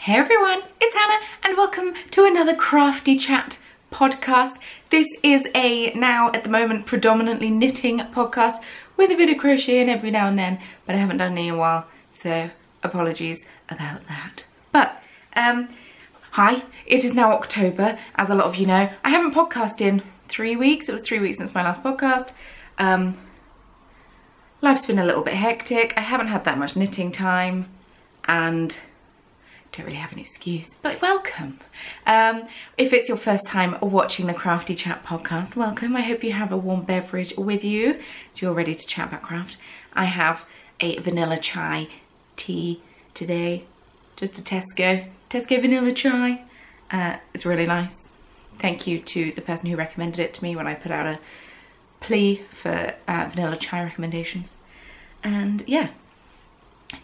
Hey everyone, it's Hannah and welcome to another Crafty Chat podcast. This is a now at the moment predominantly knitting podcast with a bit of crocheting every now and then, but I haven't done any in a while, so apologies about that. But hi, it is now October, as a lot of you know. I haven't podcasted in 3 weeks. It was 3 weeks since my last podcast. Life's been a little bit hectic. I haven't had that much knitting time and don't really have an excuse, but welcome. If it's your first time watching the Crafty Chat podcast, welcome. I hope you have a warm beverage with you so you're ready to chat about craft. I have a vanilla chai tea today, just a Tesco vanilla chai. It's really nice. Thank you to the person who recommended it to me when I put out a plea for vanilla chai recommendations. And yeah,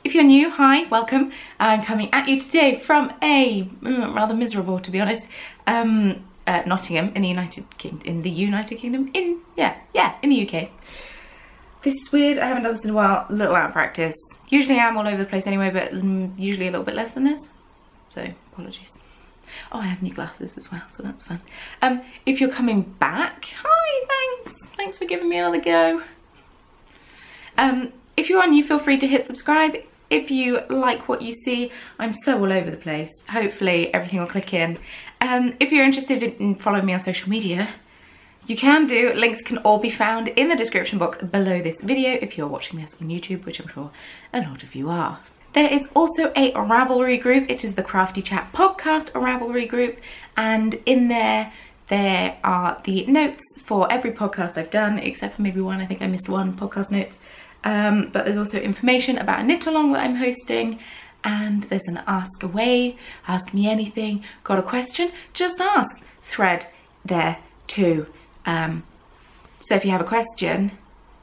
if you're new, hi, welcome. I'm coming at you today from a rather miserable, to be honest, Nottingham in the United Kingdom, in the UK. This is weird. I haven't done this in a while. A little out of practice. Usually I'm all over the place anyway, but usually a little bit less than this. So apologies. Oh, I have new glasses as well, so that's fun. If you're coming back, hi, thanks for giving me another go. If you are new, feel free to hit subscribe. If you like what you see, I'm so all over the place. Hopefully everything will click in. If you're interested in following me on social media, you can do. Links can all be found in the description box below this video if you're watching this on YouTube, which I'm sure a lot of you are. There is also a Ravelry group. It is the Crafty Chat podcast Ravelry group, and in there are the notes for every podcast I've done, except for maybe one. I think I missed one podcast notes. But there's also information about a knit along that I'm hosting, and there's an ask away, ask me anything, got a question, just ask thread there too. So if you have a question,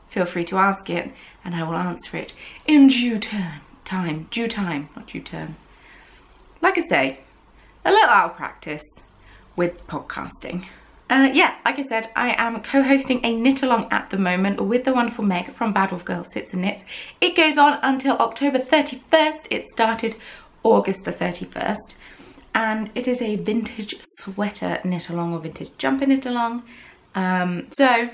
feel free to ask it and I will answer it in due time, not due turn. Like I say, a little out of practice with podcasting. Yeah, like I said, I am co-hosting a knit along at the moment with the wonderful Meg from Bad Wolf Girl Sits and Knits. It goes on until October 31st. It started August the 31st. And it is a vintage sweater knit along or vintage jumper knit along. So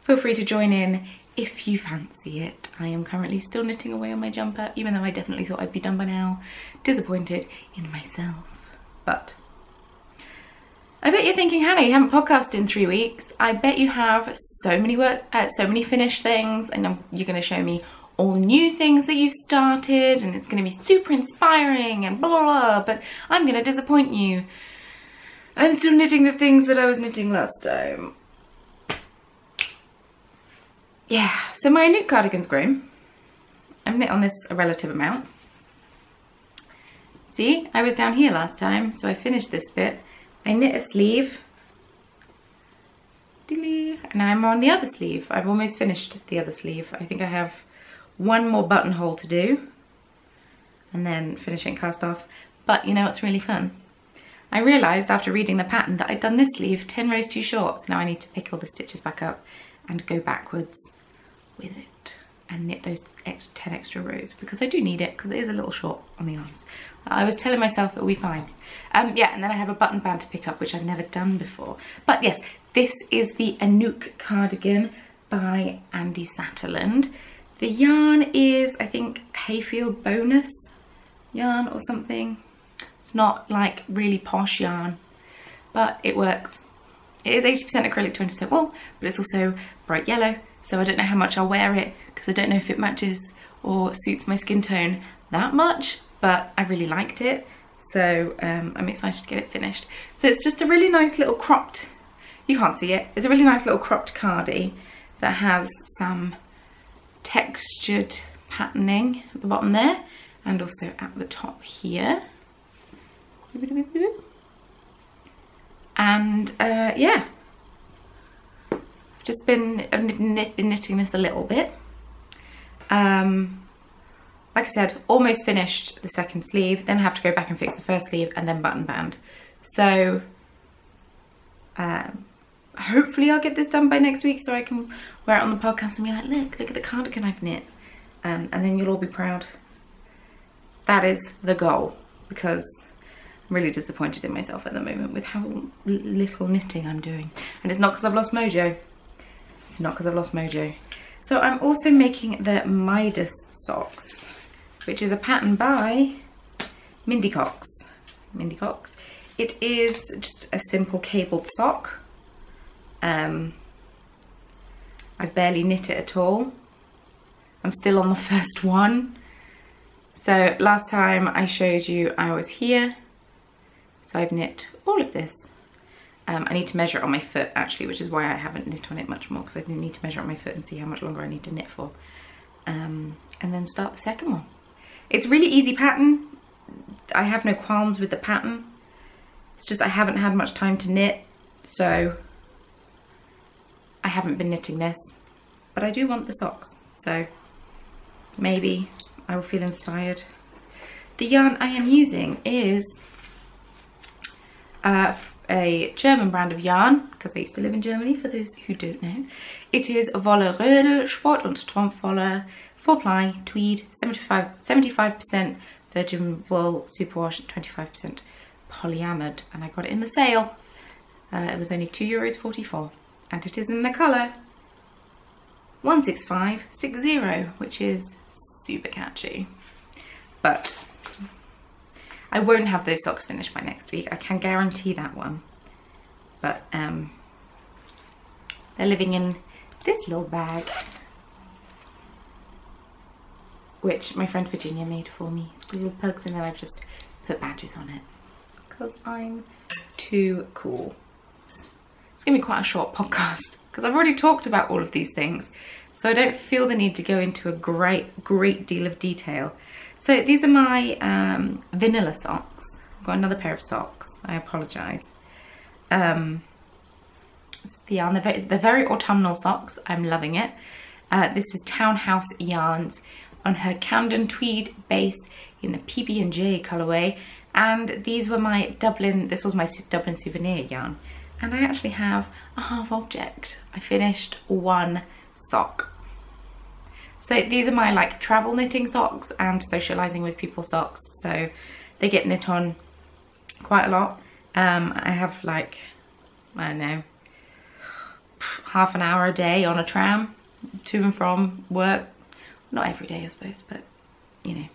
feel free to join in if you fancy it. I am currently still knitting away on my jumper, even though I definitely thought I'd be done by now. Disappointed in myself, but I bet you're thinking, Hannah, you haven't podcasted in 3 weeks. I bet you have so many finished things, and you're going to show me all new things that you've started, and it's going to be super inspiring and blah, blah, blah, but I'm going to disappoint you. I'm still knitting the things that I was knitting last time. Yeah, so my knit cardigan's grown. I've knit on this a relative amount. See, I was down here last time, so I finished this bit. I knit a sleeve, and I'm on the other sleeve. I've almost finished the other sleeve. I think I have one more buttonhole to do and then finish it and cast off. But you know what's really fun? I realised after reading the pattern that I'd done this sleeve 10 rows too short, so now I need to pick all the stitches back up and go backwards with it and knit those 10 extra rows, because I do need it, because it is a little short on the arms. I was telling myself it'll be fine. Yeah, and then I have a button band to pick up, which I've never done before. But yes, this is the Anouk cardigan by Andy Satterland. The yarn is, I think, Hayfield Bonus yarn or something. It's not like really posh yarn, but it works. It is 80% acrylic, 20% wool, but it's also bright yellow. So I don't know how much I'll wear it, because I don't know if it matches or suits my skin tone that much, but I really liked it. So I'm excited to get it finished. So it's just a really nice little cropped, you can't see it, it's a really nice little cropped cardie that has some textured patterning at the bottom there and also at the top here. And yeah, I've just been knitting this a little bit. Like I said, almost finished the second sleeve, then I have to go back and fix the first sleeve and then button band. So hopefully I'll get this done by next week so I can wear it on the podcast and be like, look at the cardigan I've knit. And then you'll all be proud. That is the goal, because I'm really disappointed in myself at the moment with how little knitting I'm doing. And it's not because I've lost mojo. It's not because I've lost mojo. So I'm also making the Midas Socks, which is a pattern by Mindy Cox. It is just a simple cabled sock. I've barely knit it at all. I'm still on the first one. So last time I showed you I was here. So I've knit all of this. I need to measure it on my foot actually, which is why I haven't knit on it much more, because I didn't need to measure on my foot and see how much longer I need to knit for. And then start the second one. It's a really easy pattern. I have no qualms with the pattern. It's just I haven't had much time to knit, so I haven't been knitting this. But I do want the socks, so maybe I will feel inspired. The yarn I am using is a German brand of yarn, because I used to live in Germany, for those who don't know. It is Wolle Rödel, Sport- und Strumpfwolle, 4-ply, tweed, 75% virgin wool, superwash, 25% polyamide, and I got it in the sale. It was only €2.44, and it is in the colour 16560, which is super catchy. But I won't have those socks finished by next week, I can guarantee that one. But they're living in this little bag, which my friend Virginia made for me. It's got little pugs, and then I've just put badges on it because I'm too cool. It's gonna be quite a short podcast because I've already talked about all of these things, so I don't feel the need to go into a great deal of detail. So these are my vanilla socks. I've got another pair of socks. I apologise. They're very autumnal socks. I'm loving it. This is Townhouse Yarns on her Camden tweed base in the PB&J colourway, and these were my Dublin. This was my Dublin souvenir yarn, and I actually have a half object. I finished one sock. So these are my like travel knitting socks and socialising with people socks, so they get knit on quite a lot. I have like, I don't know, half an hour a day on a tram to and from work. Not every day I suppose, but you know.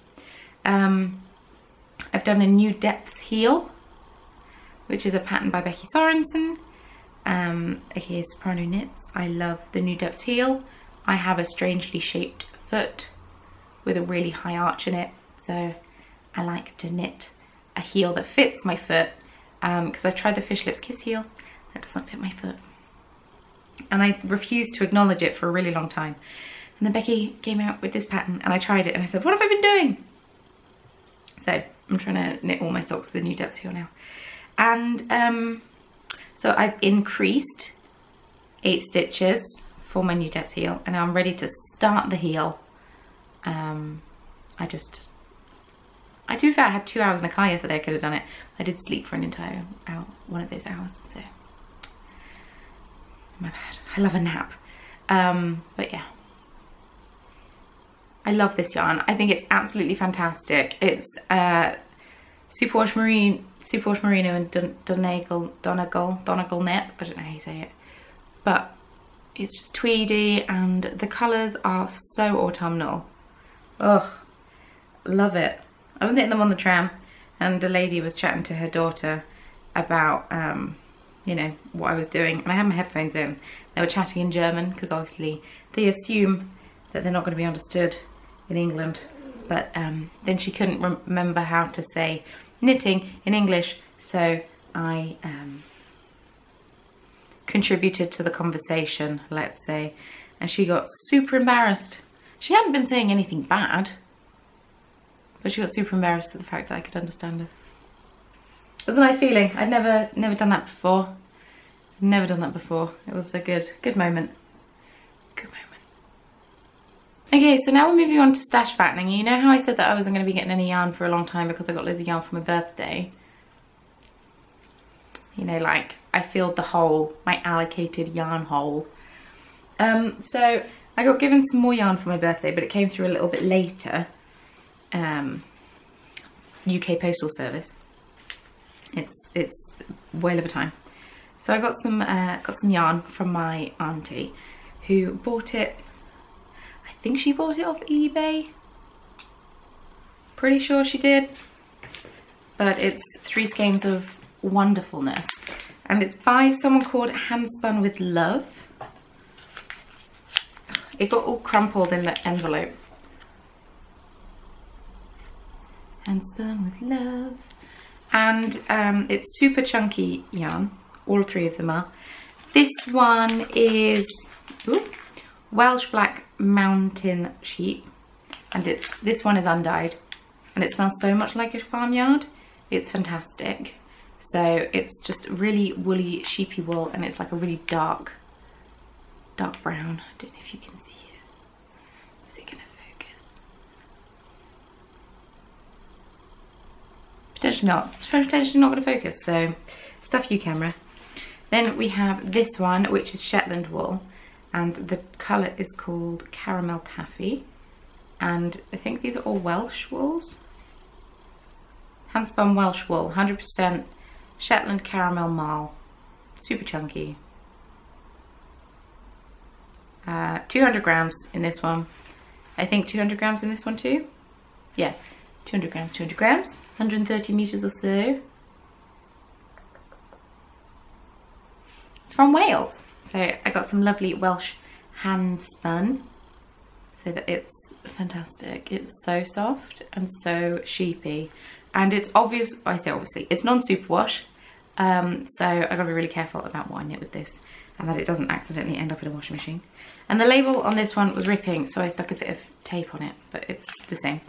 I've done a New Depths heel, which is a pattern by Becky Sorensen. Here's Soprano Knits. I love the New Depths heel. I have a strangely shaped foot with a really high arch in it, so I like to knit a heel that fits my foot, because I've tried the Fish Lips Kiss heel. That doesn't fit my foot, and I refused to acknowledge it for a really long time. And then Becky came out with this pattern and I tried it and I said, what have I been doing? So I'm trying to knit all my socks with the New Depths heel now. And so I've increased 8 stitches for my New Depths heel, and now I'm ready to start the heel. I do feel I had 2 hours in the car yesterday. I could have done it. I did sleep for an entire hour, one of those hours, so my bad. I love a nap. But yeah, I love this yarn. I think it's absolutely fantastic. It's Superwash Merino and Donegal knit. I don't know how you say it, but it's just tweedy and the colours are so autumnal. Ugh, love it. I was knitting them on the tram, and a lady was chatting to her daughter about you know, what I was doing, and I had my headphones in. They were chatting in German because obviously they assume that they're not going to be understood in England, but then she couldn't remember how to say knitting in English, so I contributed to the conversation, let's say, and she got super embarrassed. She hadn't been saying anything bad, but she got super embarrassed at the fact that I could understand her. It was a nice feeling. I'd never done that before. Never done that before. It was a good moment. Good moment. Okay, so now we're moving on to stash fattening. You know how I said that I wasn't going to be getting any yarn for a long time because I got loads of yarn for my birthday? You know, like, I filled the hole, my allocated yarn hole. So I got given some more yarn for my birthday, but it came through a little bit later. UK Postal Service. It's whale of a time. So I got some yarn from my auntie, who bought it. I think she bought it off eBay. Pretty sure she did. But it's 3 skeins of wonderfulness, and it's by someone called Handspun with Love. It got all crumpled in the envelope. Handspun with Love. And it's super chunky yarn. All 3 of them are. This one is Welsh Black Mountain Sheep, and this one is undyed, and it smells so much like a farmyard. It's fantastic. So it's just really woolly, sheepy wool, and it's like a really dark brown. I don't know if you can see it. Is it gonna focus? Potentially not gonna focus, so stuff you, camera. Then we have this one, which is Shetland Wool, and the colour is called Caramel Taffy, and I think these are all Welsh wools. Handspun Welsh wool, 100% Shetland Caramel Marl, super chunky. 200 grams in this one. I think 200 grams in this one too. Yeah, 200 grams, 130 meters or so. It's from Wales. So I got some lovely Welsh hand spun, so that it's fantastic. It's so soft and so sheepy, and it's obvious, I say obviously, it's non-superwash, so I gotta be really careful about what I knit with this, and that it doesn't accidentally end up in a washing machine. And the label on this one was ripping, so I stuck a bit of tape on it, but it's the same.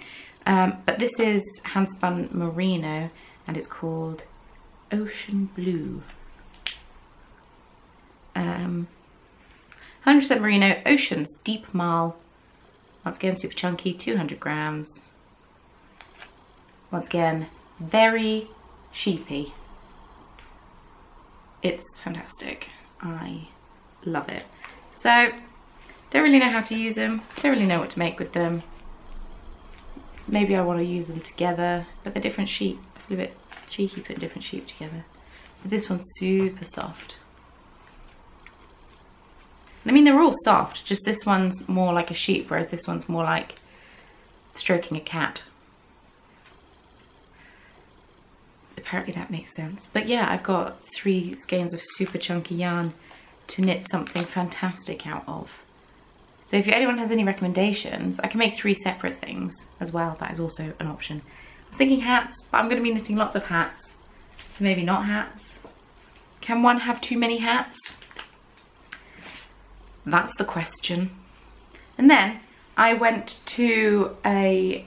But this is hand spun merino, and it's called Ocean Blue. 100% merino, oceans, deep marl. Once again, super chunky, 200 grams. Once again, very sheepy. It's fantastic. I love it. So, don't really know how to use them. Don't really know what to make with them. Maybe I want to use them together, but they're different sheep. I feel a bit cheeky putting different sheep together. But this one's super soft. I mean, they're all soft, just this one's more like a sheep, whereas this one's more like stroking a cat. Apparently that makes sense. But yeah, I've got 3 skeins of super chunky yarn to knit something fantastic out of. So if anyone has any recommendations, I can make 3 separate things as well. That is also an option. I was thinking hats, but I'm going to be knitting lots of hats, so maybe not hats. Can one have too many hats? That's the question. And then I went to I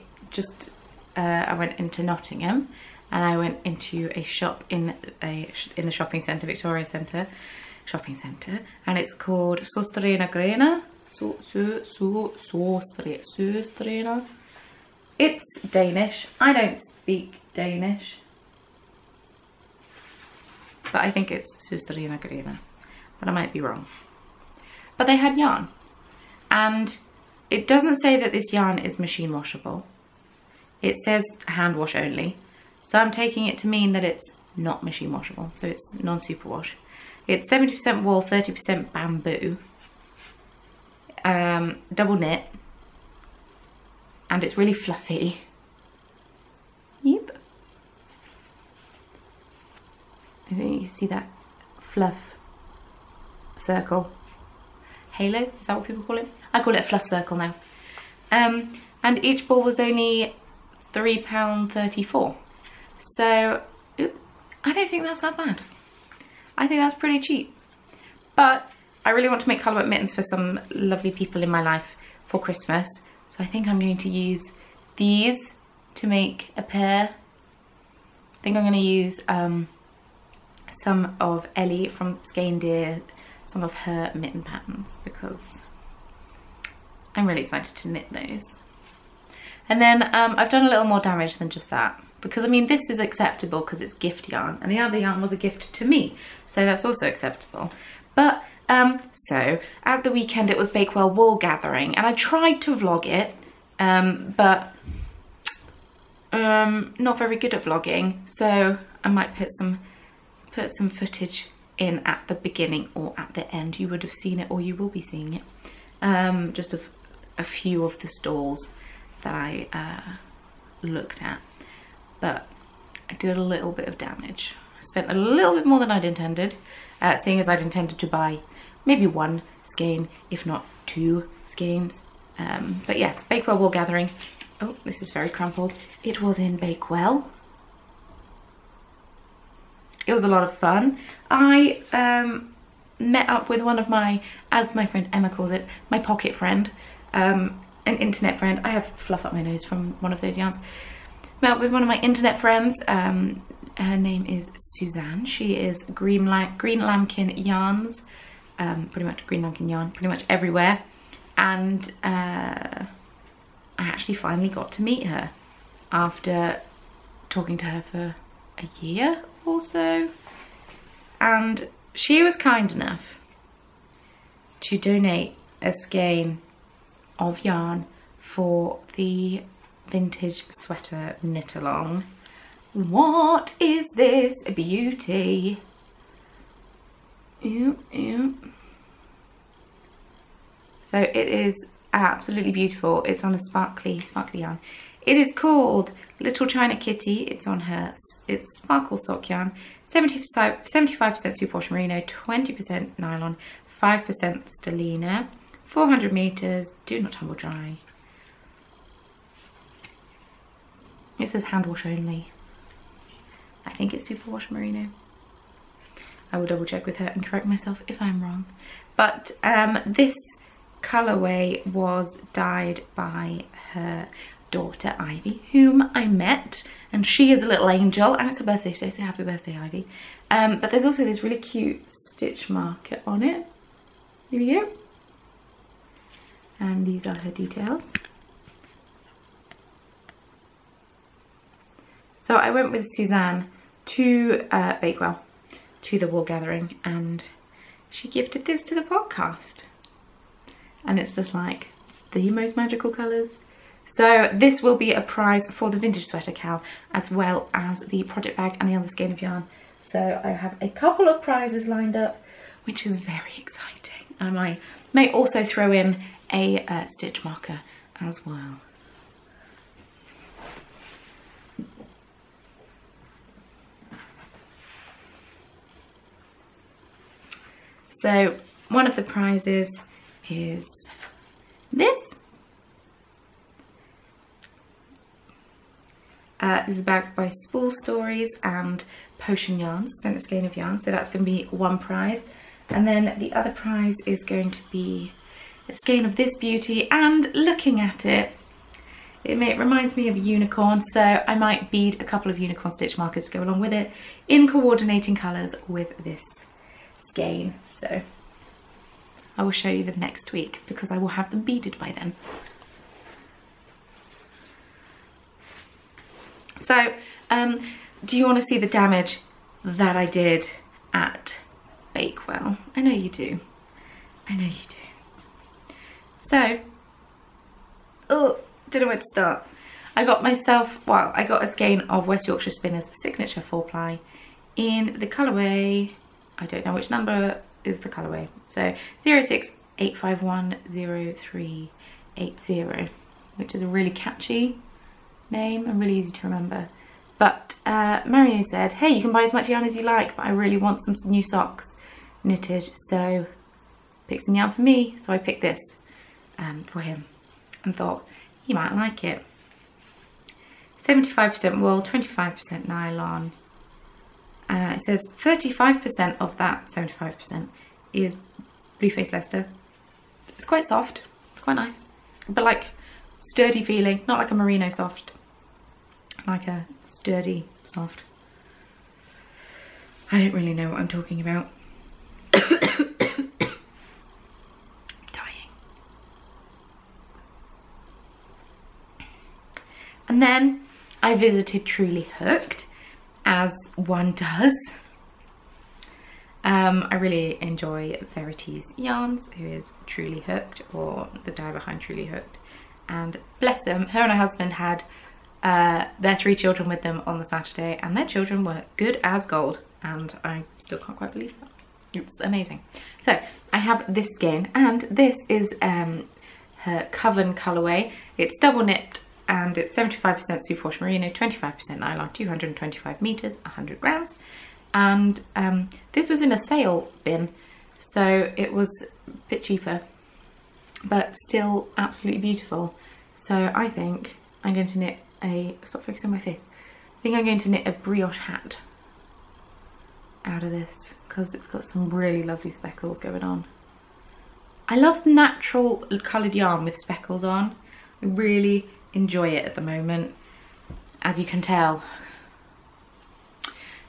went into Nottingham, and I went into a shop in the shopping centre, Victoria Centre shopping centre, and it's called Sostrena Grena. Sostrena. It's Danish. I don't speak Danish, but I think it's Sostrena Grena, but I might be wrong. But they had yarn, and it doesn't say that this yarn is machine washable. It says hand wash only, so I'm taking it to mean that it's not machine washable, so it's non-superwash. It's 70% wool, 30% bamboo, double knit, and it's really fluffy. Yep. I think you see that fluff circle. Halo, is that what people call it? I call it a fluff circle now. And each ball was only £3.34. So I don't think that's that bad. I think that's pretty cheap. But I really want to make colourwork mittens for some lovely people in my life for Christmas. So I think I'm going to use these to make a pair. I think I'm going to use some of Ellie from Skein some of her mitten patterns, because I'm really excited to knit those. And then I've done a little more damage than just that, because I mean, this is acceptable because it's gift yarn, and the other yarn was a gift to me, so that's also acceptable. But so at the weekend it was Bakewell wool gathering, and I tried to vlog it, but not very good at vlogging, so I might put some footage in at the beginning or at the end. You would have seen it, or you will be seeing it. Just a few of the stalls that I looked at, but I did a little bit of damage. I spent a little bit more than I'd intended, seeing as I'd intended to buy maybe one skein, if not two skeins. But yes, Bakewell Wool Gathering. Oh, this is very crumpled. It was in Bakewell. It was a lot of fun. I met up with one of my, as my friend Emma calls it, my pocket friend, an internet friend. I have fluff up my nose from one of those yarns. Met up with one of my internet friends. Her name is Suzanne. She is Green Lambkin Yarns, pretty much Green Lambkin Yarn, pretty much everywhere. And I actually finally got to meet her after talking to her for a year or so, and she was kind enough to donate a skein of yarn for the vintage sweater knit along. What is this beauty? Ew, ew. So it is absolutely beautiful. It's on a sparkly yarn. It is called Little China Kitty. It's on it's sparkle sock yarn. 75% superwash merino, 20% nylon, 5% stellina, 400 meters. Do not tumble dry. It says hand wash only. I think it's superwash merino. I will double check with her and correct myself if I'm wrong. But this colourway was dyed by her daughter Ivy, whom I met, and she is a little angel, and it's her birthday today, so happy birthday, Ivy. But there's also this really cute stitch marker on it. Here we go. And these are her details. So I went with Suzanne to Bakewell, to the wool gathering, and she gifted this to the podcast. And it's just like the most magical colours. So this will be a prize for the vintage sweater Cal, as well as the project bag and the other skein of yarn. So I have a couple of prizes lined up, which is very exciting. And I may also throw in a stitch marker as well. So one of the prizes is this. This is backed by Spool Stories and Potion Yarns, sent a skein of yarn, so that's going to be one prize. And then the other prize is going to be a skein of this beauty, and looking at it, it reminds me of a unicorn, so I might bead a couple of unicorn stitch markers to go along with it in coordinating colours with this skein. So I will show you them next week because I will have them beaded by then. So, do you want to see the damage that I did at Bakewell? I know you do. I know you do. So, oh, don't know where to start. I got myself, well, I got a skein of West Yorkshire Spinners Signature 4-ply in the colourway, I don't know which number is the colourway, so 068510380, which is a really catchy name and really easy to remember. But Mario said, hey, you can buy as much yarn as you like, but I really want some new socks knitted, so pick some yarn for me. So I picked this for him and thought he might like it. 75% wool, 25% nylon. It says 35% of that 75% is Blue Face Leicester. It's quite soft, it's quite nice, but like sturdy feeling, not like a merino soft, like a sturdy soft. I don't really know what I'm talking about. I'm dying. And then I visited Truly Hooked, as one does. I really enjoy Verity's Yarns, who is Truly Hooked, or the guy behind Truly Hooked. And bless them, her and her husband had their 3 children with them on the Saturday, and their children were good as gold, and I still can't quite believe that. It's amazing. So I have this skein, and this is her Coven colourway. It's double knit, and it's 75% superwash merino, 25% nylon, 225 meters, 100 grams. And this was in a sale bin, so it was a bit cheaper, but still absolutely beautiful. So I think I'm going to knit stop focusing on my face. I think I'm going to knit a brioche hat out of this, because it's got some really lovely speckles going on. I love natural coloured yarn with speckles on. I really enjoy it at the moment, as you can tell.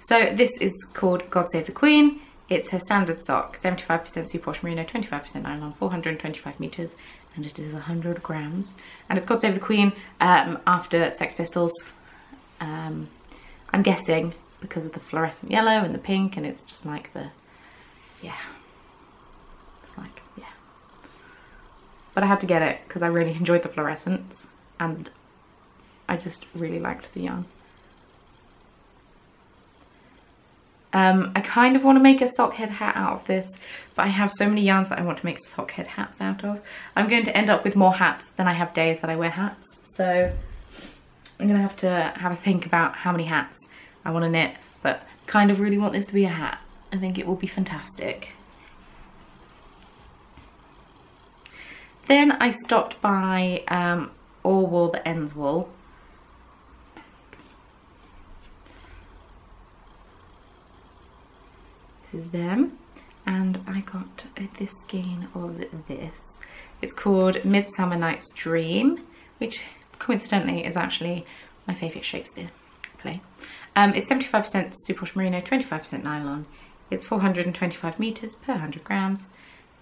So this is called God Save the Queen. It's her standard sock, 75% superwash merino, 25% nylon, 425 meters, and it is 100 grams. And it's God Save the Queen after Sex Pistols. I'm guessing because of the fluorescent yellow and the pink, and it's just like the, yeah. It's like, yeah. But I had to get it because I really enjoyed the fluorescence, and I just really liked the yarn. I kind of want to make a sock head hat out of this, but I have so many yarns that I want to make sock head hats out of. I'm going to end up with more hats than I have days that I wear hats, so I'm going to have a think about how many hats I want to knit, but kind of really want this to be a hat. I think it will be fantastic. Then I stopped by All Wool That Ends Wool. This is them, and I got this skein of this. It's called Midsummer Night's Dream, which coincidentally is actually my favourite Shakespeare play. It's 75% superwash merino, 25% nylon. It's 425 meters per 100 grams.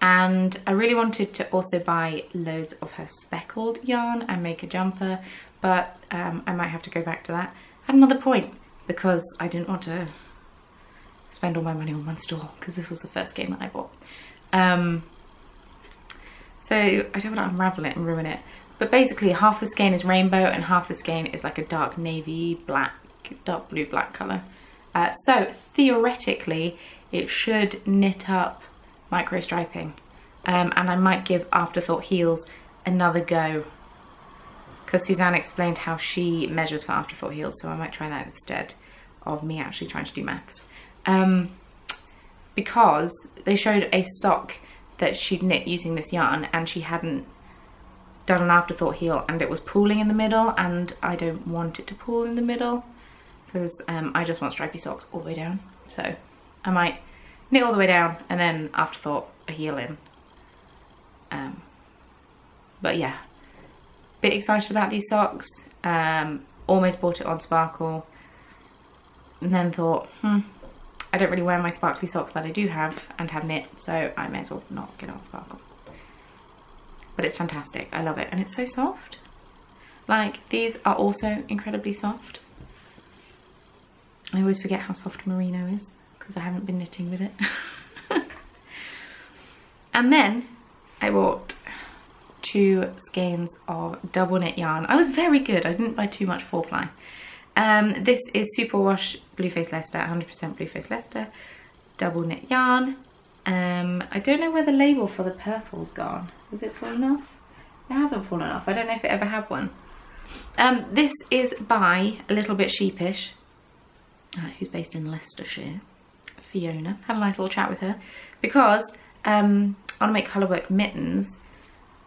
And I really wanted to also buy loads of her speckled yarn and make a jumper, but I might have to go back to that at another point, because I didn't want to spend all my money on one store, because this was the first game that I bought. So I don't want to unravel it and ruin it. But basically half the skein is rainbow and half the skein is like a dark navy black, dark blue black colour. So theoretically it should knit up micro striping, and I might give Afterthought Heels another go, because Suzanne explained how she measures for Afterthought Heels, so I might try that instead of me actually trying to do maths. Because they showed a sock that she'd knit using this yarn, and she hadn't done an Afterthought heel, and it was pooling in the middle, and I don't want it to pool in the middle, because I just want stripy socks all the way down. So I might knit all the way down and then Afterthought a heel in. But yeah, bit excited about these socks. Almost bought it on Sparkle, and then thought, I don't really wear my sparkly socks that I do have and have knit, so I may as well not get it on Sparkle. But it's fantastic, I love it, and it's so soft. Like, these are also incredibly soft. I always forget how soft merino is, because I haven't been knitting with it. And then I bought 2 skeins of double knit yarn. I was very good, I didn't buy too much 4-ply. This is Superwash Blueface Leicester, 100% Blueface Leicester, double knit yarn. I don't know where the label for the purple's gone. Has it fallen off? It hasn't fallen off. I don't know if it ever had one. This is by A Little Bit Sheepish, who's based in Leicestershire. Fiona. Had a nice little chat with her, because I want to make colourwork mittens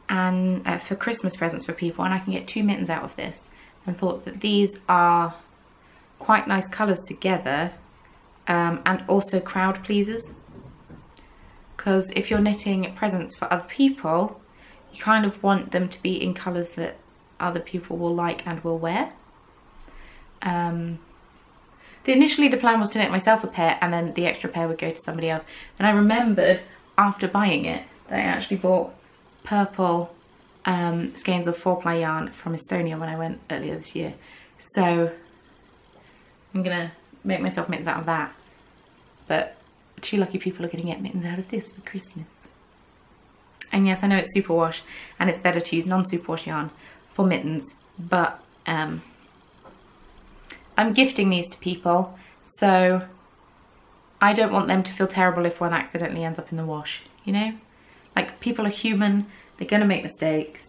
and for Christmas presents for people, and I can get 2 mittens out of this, and thought that these are quite nice colours together, and also crowd pleasers, because if you're knitting presents for other people, you kind of want them to be in colours that other people will like and will wear. Initially the plan was to knit myself a pair, and then the extra pair would go to somebody else. And I remembered after buying it that I actually bought purple skeins of 4-ply yarn from Estonia when I went earlier this year. So I'm gonna make myself mittens out of that. But 2 lucky people are gonna get mittens out of this for Christmas. And yes, I know it's superwash and it's better to use non-superwash yarn for mittens, but I'm gifting these to people, so I don't want them to feel terrible if one accidentally ends up in the wash, you know? Like, people are human, they're gonna make mistakes.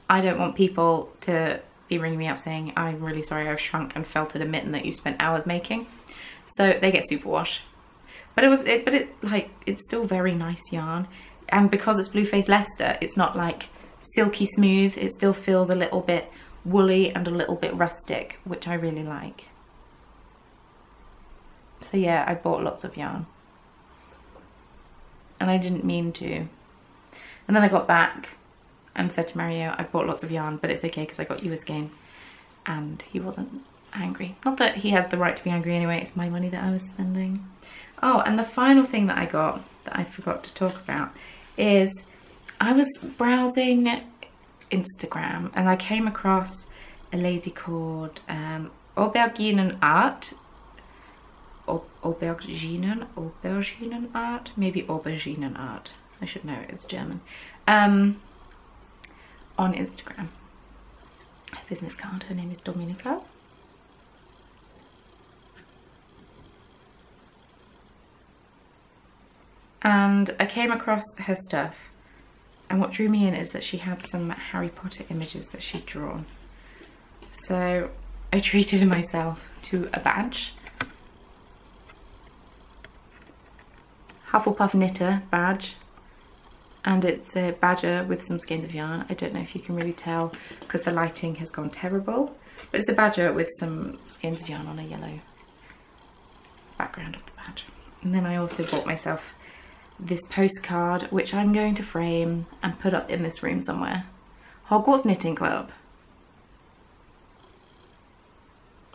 I don't want people to be ringing me up saying, I'm really sorry, I've shrunk and felted a mitten that you spent hours making. So they get superwash. But it's still very nice yarn. And because it's Blue Face Leicester, it's not like silky smooth. It still feels a little bit woolly and a little bit rustic, which I really like. So yeah, I bought lots of yarn. And I didn't mean to. And then I got back and said to Mario, I've bought lots of yarn, but it's okay because I got you a skein. And he wasn't angry. Not that he has the right to be angry anyway, it's my money that I was spending. Oh, and the final thing that I got that I forgot to talk about is I was browsing Instagram and I came across a lady called Auberginen Art. Auberginen Art? Maybe Auberginen Art. I should know, it's German. On Instagram. Her business card, her name is Dominika. And I came across her stuff, and what drew me in is that she had some Harry Potter images that she'd drawn. So I treated myself to a badge. Hufflepuff Knitter badge, and it's a badger with some skeins of yarn. I don't know if you can really tell because the lighting has gone terrible, but it's a badger with some skeins of yarn on a yellow background of the badge. And then I also bought myself this postcard, which I'm going to frame and put up in this room somewhere. Hogwarts Knitting Club.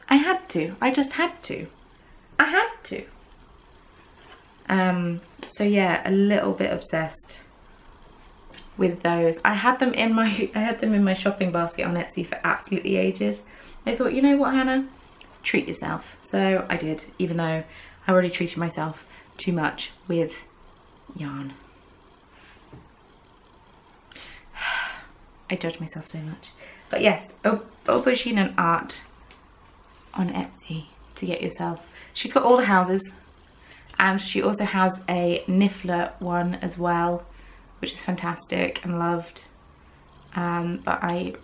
I had to. I just had to. I had to. So yeah, a little bit obsessed with those. I had them in my shopping basket on Etsy for absolutely ages. I thought, you know what, Hannah, treat yourself. So I did, even though I already treated myself too much with yarn. I judge myself so much. But yes, Auberginen Art on Etsy to get yourself. She's got all the houses, and she also has a Niffler one as well, which is fantastic and loved. But I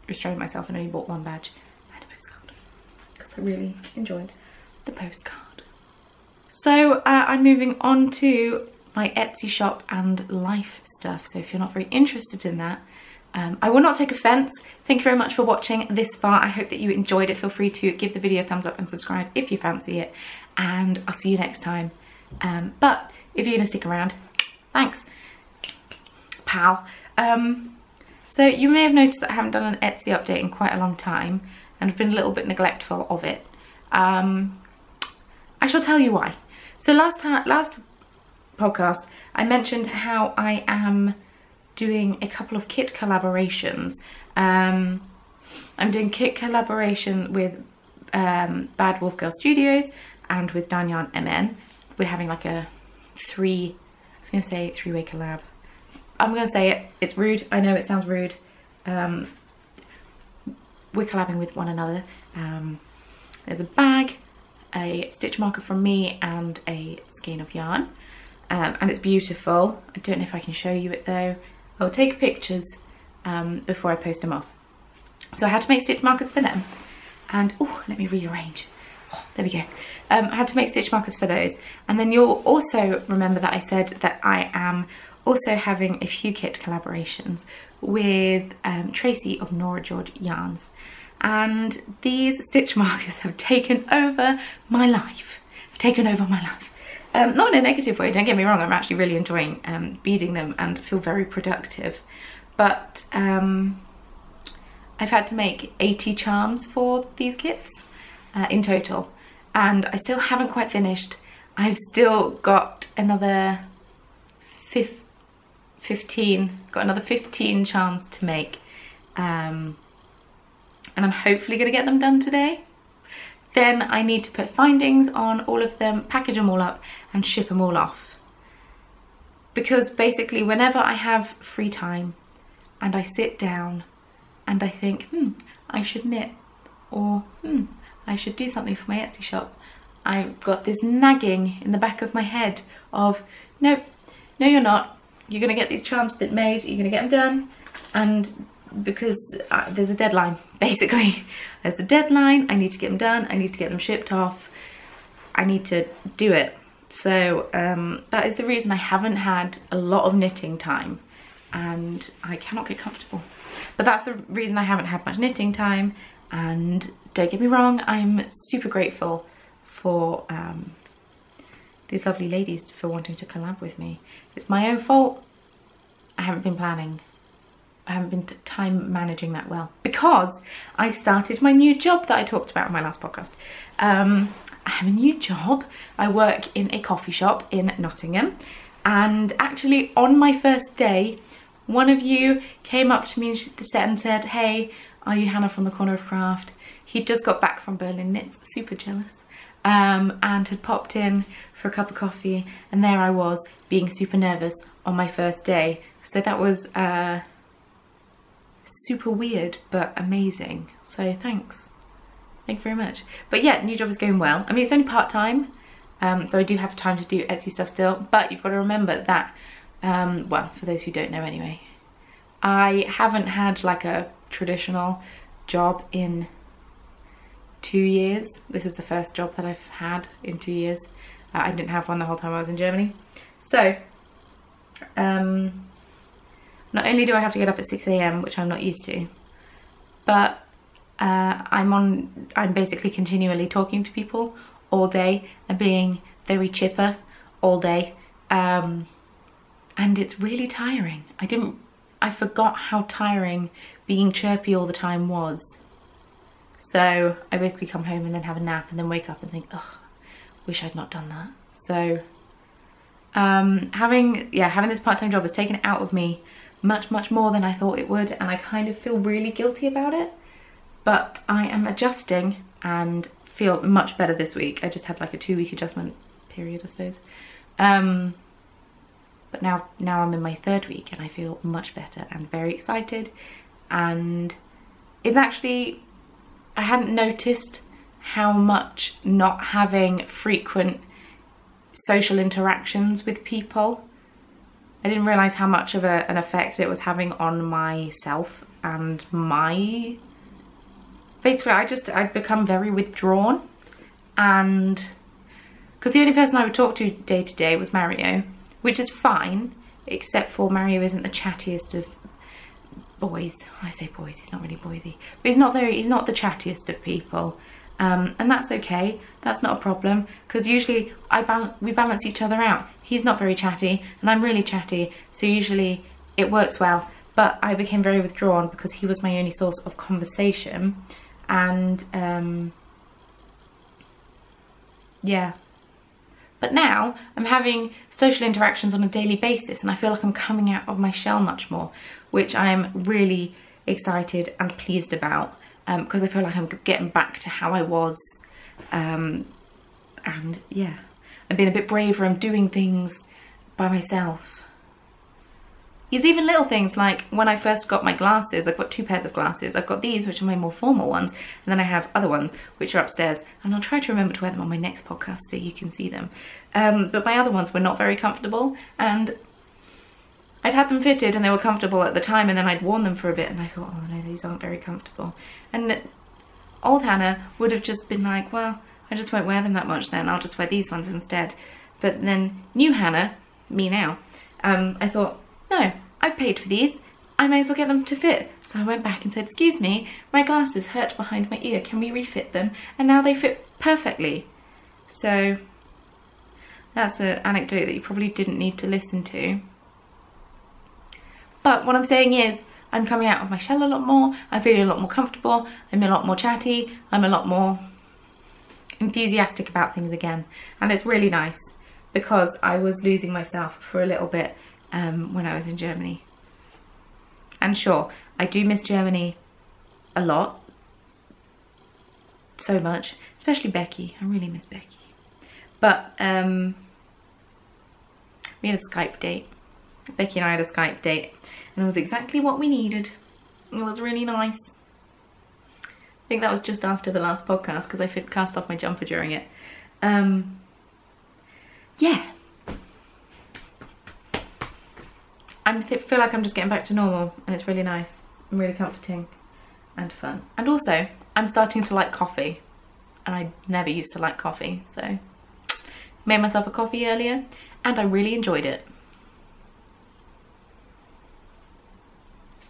restrained myself and only bought one badge and a postcard because I really enjoyed the postcard. So I'm moving on to my Etsy shop and life stuff. So if you're not very interested in that, I will not take offense. Thank you very much for watching this far. I hope that you enjoyed it. Feel free to give the video a thumbs up and subscribe if you fancy it. And I'll see you next time. But if you're gonna stick around, thanks, pal. So you may have noticed that I haven't done an Etsy update in quite a long time, and I've been a little bit neglectful of it. I shall tell you why. So last podcast, I mentioned how I am doing a couple of kit collaborations. I'm doing kit collaboration with Bad Wolf Girl Studios and with Danyan MN. We're having like a three-way collab. I'm gonna say it, it's rude, I know it sounds rude. We're collabing with one another. There's a bag, a stitch marker from me, and a skein of yarn. And it's beautiful. I don't know if I can show you it though. I'll take pictures before I post them off. So I had to make stitch markers for them. And, oh, let me rearrange. Oh, there we go. I had to make stitch markers for those. And then you'll also remember that I said that I am also having a few kit collaborations with Tracy of Nora George Yarns. And these stitch markers have taken over my life. Not in a negative way, don't get me wrong, I'm actually really enjoying beading them and feel very productive. But I've had to make 80 charms for these kits in total. And I still haven't quite finished. I've still got another 15 charms to make. And I'm hopefully gonna get them done today. Then I need to put findings on all of them, package them all up and ship them all off. Because basically whenever I have free time and I sit down and I think, I should knit or I should do something for my Etsy shop, I've got this nagging in the back of my head of, no, you're not. You're going to get these charms made, you're going to get them done, and because there's a deadline, basically. There's a deadline, I need to get them done, I need to get them shipped off, I need to do it. So that is the reason I haven't had a lot of knitting time, and I cannot get comfortable. But that's the reason I haven't had much knitting time, and don't get me wrong, I'm super grateful for these lovely ladies for wanting to collab with me. It's my own fault. I haven't been planning. I haven't been time managing that well, because I started my new job that I talked about in my last podcast. I have a new job. I work in a coffee shop in Nottingham, and actually on my first day, one of you came up to me and said, hey, are you Hannah from the Corner of Craft? He'd just got back from Berlin Knits, super jealous, and had popped in for a cup of coffee, and there I was being super nervous on my first day. So that was super weird but amazing, so thank you very much. But yeah, new job is going well. I mean, it's only part-time, so I do have time to do Etsy stuff still, but you've got to remember that well, for those who don't know anyway, I haven't had like a traditional job in 2 years. This is the first job that I've had in 2 years. I didn't have one the whole time I was in Germany. So not only do I have to get up at 6 AM, which I'm not used to, but I'm basically continually talking to people all day and being very chipper all day, and it's really tiring. I forgot how tiring being chirpy all the time was. So I basically come home and then have a nap and then wake up and think, oh, wish I'd not done that. So having this part-time job has taken it out of me much more than I thought it would, and I kind of feel really guilty about it, but I am adjusting and feel much better this week. I just had like a 2-week adjustment period, I suppose, but now I'm in my 3rd week and I feel much better and very excited. And it's actually, I hadn't noticed how much not having frequent social interactions with people, I didn't realise how much of an effect it was having on myself and basically I'd become very withdrawn, and because the only person I would talk to day to day was Mario, which is fine, except for Mario isn't the chattiest of boys. I say boys, he's not really boysy, but he's not the chattiest of people, and that's okay. That's not a problem, because usually we balance each other out. He's not very chatty and I'm really chatty, so usually it works well. But I became very withdrawn because he was my only source of conversation, and yeah. But now I'm having social interactions on a daily basis, and I feel like I'm coming out of my shell much more, which I'm really excited and pleased about, because I feel like I'm getting back to how I was, and yeah, I'm being a bit braver. I'm doing things by myself. It's even little things like when I first got my glasses, I've got 2 pairs of glasses. I've got these, which are my more formal ones, and then I have other ones which are upstairs, and I'll try to remember to wear them on my next podcast so you can see them. But my other ones were not very comfortable, and I'd had them fitted and they were comfortable at the time, and then I'd worn them for a bit and I thought, oh no, these aren't very comfortable. And old Hannah would have just been like, well, I just won't wear them that much then, I'll just wear these ones instead. But then new Hannah, me now, I thought, no, I've paid for these, I may as well get them to fit. So I went back and said, excuse me, my glasses hurt behind my ear, can we refit them? And now they fit perfectly. So that's an anecdote that you probably didn't need to listen to. But what I'm saying is, I'm coming out of my shell a lot more, I'm feeling a lot more comfortable, I'm a lot more chatty, I'm a lot more enthusiastic about things again. And it's really nice, because I was losing myself for a little bit when I was in Germany. And sure, I do miss Germany a lot, so much, especially Becky. I really miss Becky. But we had a Skype date. Becky and I had a Skype date, and it was exactly what we needed. It was really nice. I think that was just after the last podcast because I cast off my jumper during it. Yeah. I feel like I'm just getting back to normal, and it's really nice and really comforting and fun. And also, I'm starting to like coffee, and I never used to like coffee, so made myself a coffee earlier, and I really enjoyed it.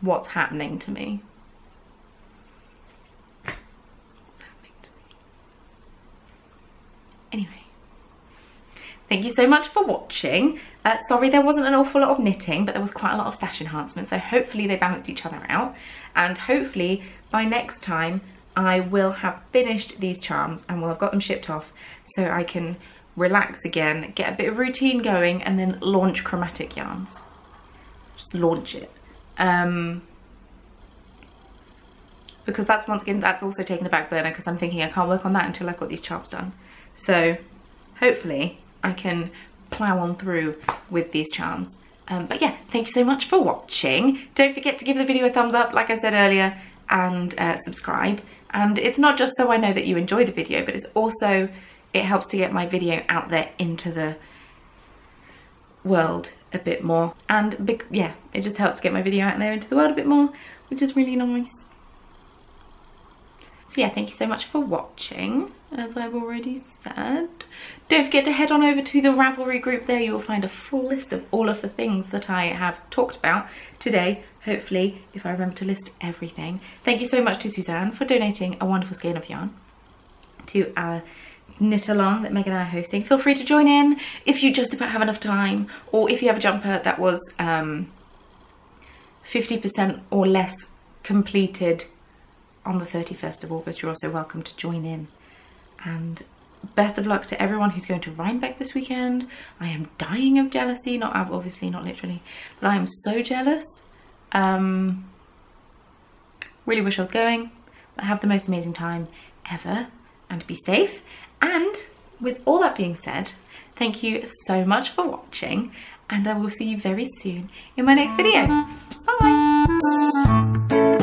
What's happening to me? Anyway, thank you so much for watching. Sorry there wasn't an awful lot of knitting, but there was quite a lot of stash enhancements, so hopefully they balanced each other out, and hopefully by next time I will have finished these charms and will have got them shipped off, so I can relax again, get a bit of routine going, and then launch chromatic yarns. Just launch it. Because that's, once again, that's also taken a back burner because I'm thinking I can't work on that until I've got these charms done. So hopefully I can plow on through with these charms. But yeah, thank you so much for watching. Don't forget to give the video a thumbs up, like I said earlier, and subscribe. And it's not just so I know that you enjoy the video, but it's also, it helps to get my video out there into the world a bit more. And yeah, it just helps to get my video out there into the world a bit more, which is really nice. So yeah, thank you so much for watching, as I've already said. Don't forget to head on over to the Ravelry group. There you will find a full list of all of the things that I have talked about today, hopefully, if I remember to list everything. Thank you so much to Suzanne for donating a wonderful skein of yarn to our knit along that Meg and I are hosting. Feel free to join in if you just about have enough time, or if you have a jumper that was 50% or less completed on the 31st of August, you're also welcome to join in. And best of luck to everyone who's going to Rhinebeck this weekend. I am dying of jealousy, not obviously, not literally, but I am so jealous. Really wish I was going. But have the most amazing time ever, and be safe. And with all that being said, thank you so much for watching, and I will see you very soon in my next video. Bye!